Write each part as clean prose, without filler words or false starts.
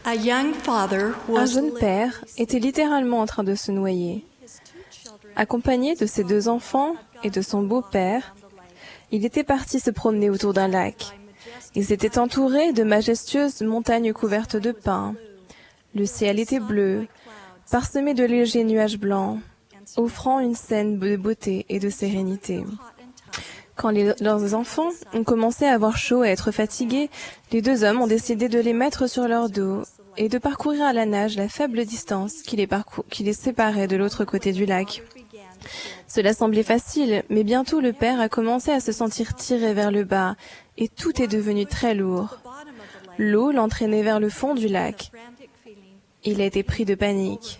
Un jeune père était littéralement en train de se noyer. Accompagné de ses 2 enfants et de son beau-père, il était parti se promener autour d'un lac. Ils étaient entourés de majestueuses montagnes couvertes de pins. Le ciel était bleu, parsemé de légers nuages blancs, offrant une scène de beauté et de sérénité. Quand leurs enfants ont commencé à avoir chaud et à être fatigués, les 2 hommes ont décidé de les mettre sur leur dos et de parcourir à la nage la faible distance qui les séparait de l'autre côté du lac. Cela semblait facile, mais bientôt le père a commencé à se sentir tiré vers le bas et tout est devenu très lourd. L'eau l'entraînait vers le fond du lac. Il a été pris de panique.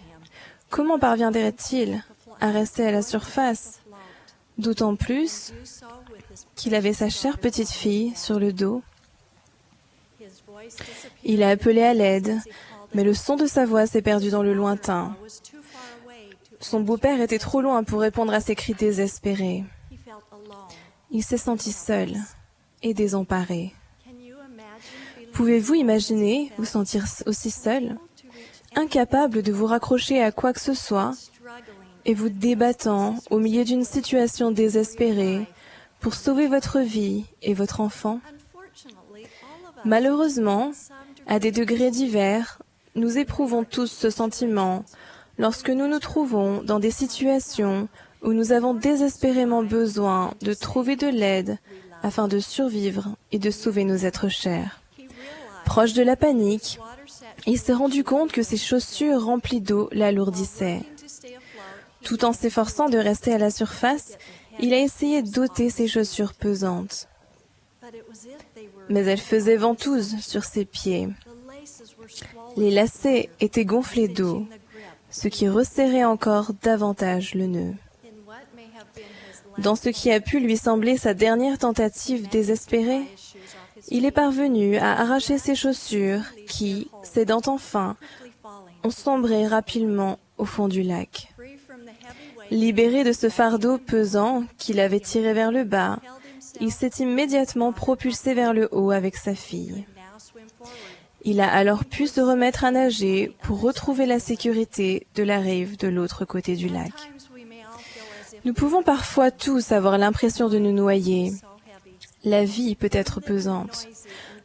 Comment parviendrait-il à rester à la surface? D'autant plus qu'il avait sa chère petite fille sur le dos. Il a appelé à l'aide, mais le son de sa voix s'est perdu dans le lointain. Son beau-père était trop loin pour répondre à ses cris désespérés. Il s'est senti seul et désemparé. Pouvez-vous imaginer vous sentir aussi seul, incapable de vous raccrocher à quoi que ce soit, et vous débattant au milieu d'une situation désespérée pour sauver votre vie et votre enfant? Malheureusement, à des degrés divers, nous éprouvons tous ce sentiment lorsque nous nous trouvons dans des situations où nous avons désespérément besoin de trouver de l'aide afin de survivre et de sauver nos êtres chers. Proche de la panique, il s'est rendu compte que ses chaussures remplies d'eau l'alourdissaient. Tout en s'efforçant de rester à la surface, il a essayé d'ôter ses chaussures pesantes. Mais elles faisaient ventouse sur ses pieds. Les lacets étaient gonflés d'eau, ce qui resserrait encore davantage le nœud. Dans ce qui a pu lui sembler sa dernière tentative désespérée, il est parvenu à arracher ses chaussures qui, cédant enfin, ont sombré rapidement au fond du lac. Libéré de ce fardeau pesant qui l'avait tiré vers le bas, il s'est immédiatement propulsé vers le haut avec sa fille. Il a alors pu se remettre à nager pour retrouver la sécurité de la rive de l'autre côté du lac. Nous pouvons parfois tous avoir l'impression de nous noyer. La vie peut être pesante.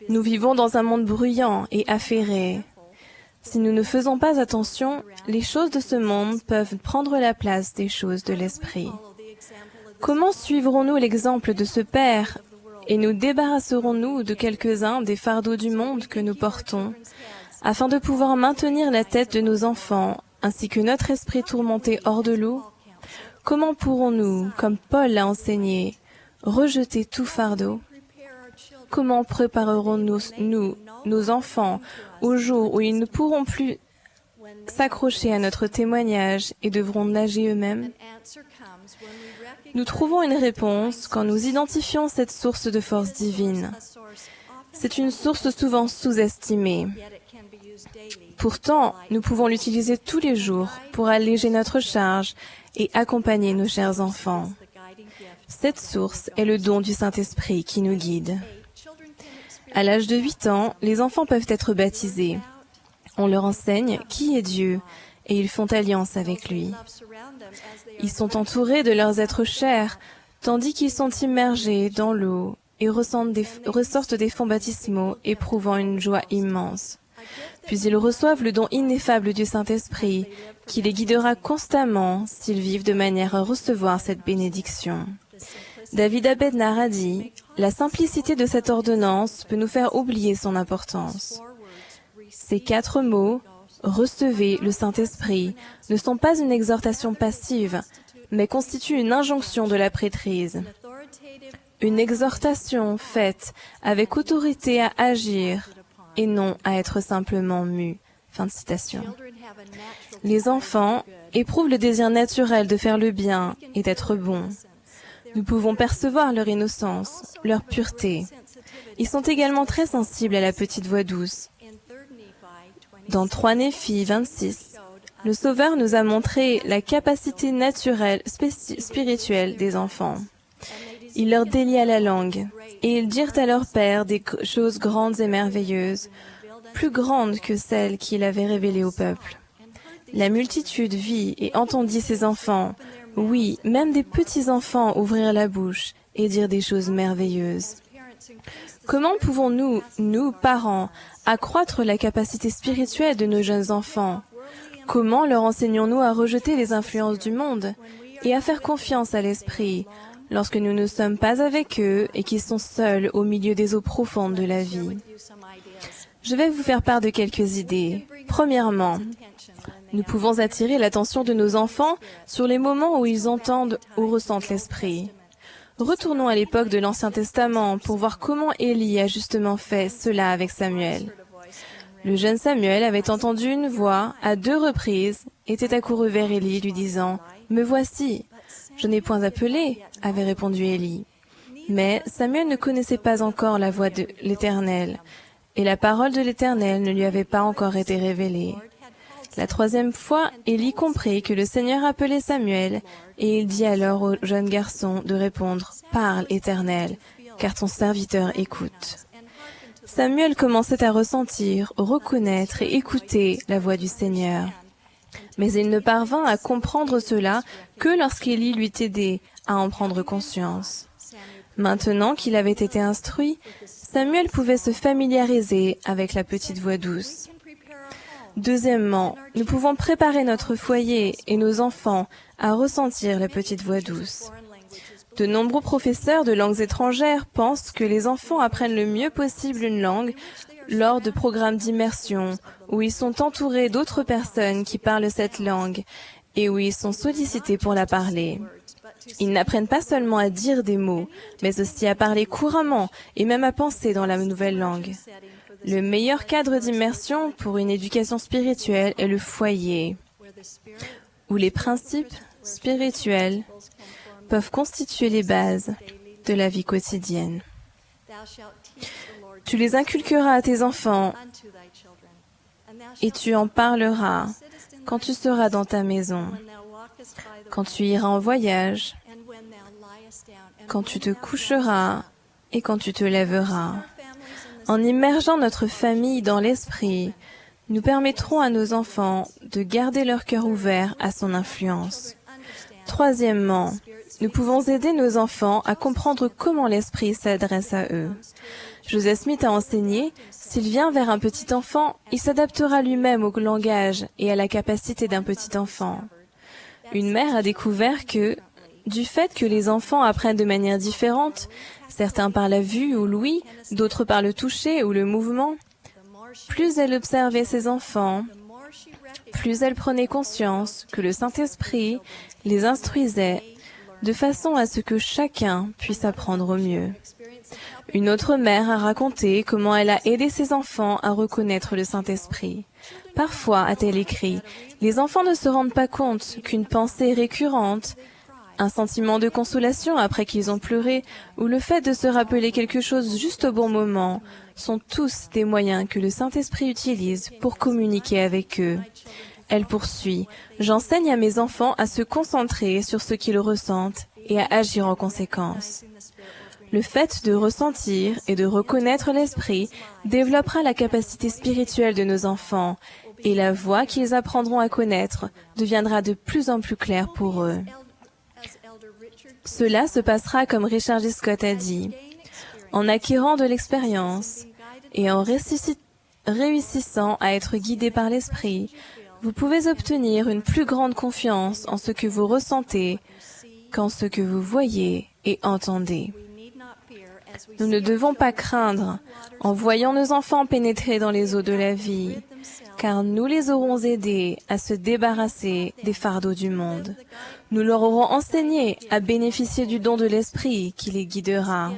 Nous vivons dans un monde bruyant et affairé. Si nous ne faisons pas attention, les choses de ce monde peuvent prendre la place des choses de l'esprit. Comment suivrons-nous l'exemple de ce Père et nous débarrasserons-nous de quelques-uns des fardeaux du monde que nous portons, afin de pouvoir maintenir la tête de nos enfants ainsi que notre esprit tourmenté hors de l'eau? Comment pourrons-nous, comme Paul l'a enseigné, rejeter tout fardeau? Comment préparerons-nous nos enfants au jour où ils ne pourront plus s'accrocher à notre témoignage et devront nager eux-mêmes? Nous trouvons une réponse quand nous identifions cette source de force divine. C'est une source souvent sous-estimée. Pourtant, nous pouvons l'utiliser tous les jours pour alléger notre charge et accompagner nos chers enfants. Cette source est le don du Saint-Esprit qui nous guide. À l'âge de 8 ans, les enfants peuvent être baptisés. On leur enseigne qui est Dieu et ils font alliance avec lui. Ils sont entourés de leurs êtres chers, tandis qu'ils sont immergés dans l'eau et ressortent des fonds baptismaux, éprouvant une joie immense. Puis ils reçoivent le don ineffable du Saint-Esprit, qui les guidera constamment s'ils vivent de manière à recevoir cette bénédiction. David Abednar a dit, « La simplicité de cette ordonnance peut nous faire oublier son importance. » Ces 4 mots, « Recevez le Saint-Esprit » ne sont pas une exhortation passive, mais constituent une injonction de la prêtrise. Une exhortation faite avec autorité à agir et non à être simplement mu. Fin de citation. Les enfants éprouvent le désir naturel de faire le bien et d'être bons. Nous pouvons percevoir leur innocence, leur pureté. Ils sont également très sensibles à la petite voix douce. Dans 3 Néphi 26, le Sauveur nous a montré la capacité naturelle, spirituelle des enfants. Il leur délia la langue, et ils dirent à leur père des choses grandes et merveilleuses, plus grande que celle qu'il avait révélée au peuple. La multitude vit et entendit ses enfants, oui, même des petits-enfants ouvrir la bouche et dire des choses merveilleuses. Comment pouvons-nous, nous, parents, accroître la capacité spirituelle de nos jeunes enfants? Comment leur enseignons-nous à rejeter les influences du monde et à faire confiance à l'esprit lorsque nous ne sommes pas avec eux et qu'ils sont seuls au milieu des eaux profondes de la vie? Je vais vous faire part de quelques idées. Premièrement, nous pouvons attirer l'attention de nos enfants sur les moments où ils entendent ou ressentent l'esprit. Retournons à l'époque de l'Ancien Testament pour voir comment Élie a justement fait cela avec Samuel. Le jeune Samuel avait entendu une voix à 2 reprises, était accouru vers Élie lui disant « Me voici !» « Je n'ai point appelé » avait répondu Élie. Mais Samuel ne connaissait pas encore la voix de l'Éternel, et la parole de l'Éternel ne lui avait pas encore été révélée. La 3e fois, Élie comprit que le Seigneur appelait Samuel, et il dit alors au jeune garçon de répondre « Parle, Éternel, car ton serviteur écoute. » Samuel commençait à ressentir, reconnaître et écouter la voix du Seigneur. Mais il ne parvint à comprendre cela que lorsqu'Élie lui aidait à en prendre conscience. Maintenant qu'il avait été instruit, Samuel pouvait se familiariser avec la petite voix douce. Deuxièmement, nous pouvons préparer notre foyer et nos enfants à ressentir la petite voix douce. De nombreux professeurs de langues étrangères pensent que les enfants apprennent le mieux possible une langue lors de programmes d'immersion où ils sont entourés d'autres personnes qui parlent cette langue et où ils sont sollicités pour la parler. Ils n'apprennent pas seulement à dire des mots, mais aussi à parler couramment et même à penser dans la nouvelle langue. Le meilleur cadre d'immersion pour une éducation spirituelle est le foyer, où les principes spirituels peuvent constituer les bases de la vie quotidienne. Tu les inculqueras à tes enfants et tu en parleras quand tu seras dans ta maison, quand tu iras en voyage, quand tu te coucheras et quand tu te lèveras. En immergeant notre famille dans l'esprit, nous permettrons à nos enfants de garder leur cœur ouvert à son influence. Troisièmement, nous pouvons aider nos enfants à comprendre comment l'esprit s'adresse à eux. Joseph Smith a enseigné, s'il vient vers un petit enfant, il s'adaptera lui-même au langage et à la capacité d'un petit enfant. Une mère a découvert que, du fait que les enfants apprennent de manière différente, certains par la vue ou l'ouïe, d'autres par le toucher ou le mouvement, plus elle observait ses enfants, plus elle prenait conscience que le Saint-Esprit les instruisait de façon à ce que chacun puisse apprendre au mieux. Une autre mère a raconté comment elle a aidé ses enfants à reconnaître le Saint-Esprit. Parfois, a-t-elle écrit, les enfants ne se rendent pas compte qu'une pensée récurrente, un sentiment de consolation après qu'ils ont pleuré, ou le fait de se rappeler quelque chose juste au bon moment, sont tous des moyens que le Saint-Esprit utilise pour communiquer avec eux. Elle poursuit, j'enseigne à mes enfants à se concentrer sur ce qu'ils ressentent et à agir en conséquence. Le fait de ressentir et de reconnaître l'esprit développera la capacité spirituelle de nos enfants et la voie qu'ils apprendront à connaître deviendra de plus en plus claire pour eux. Cela se passera comme Richard G. Scott a dit, en acquérant de l'expérience et en réussissant à être guidé par l'esprit, vous pouvez obtenir une plus grande confiance en ce que vous ressentez qu'en ce que vous voyez et entendez. Nous ne devons pas craindre en voyant nos enfants pénétrer dans les eaux de la vie, car nous les aurons aidés à se débarrasser des fardeaux du monde. Nous leur aurons enseigné à bénéficier du don de l'esprit qui les guidera.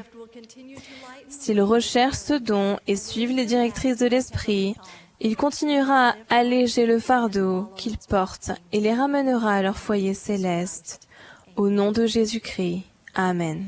S'ils recherchent ce don et suivent les directrices de l'esprit, il continuera à alléger le fardeau qu'ils portent et les ramènera à leur foyer céleste. Au nom de Jésus-Christ. Amen.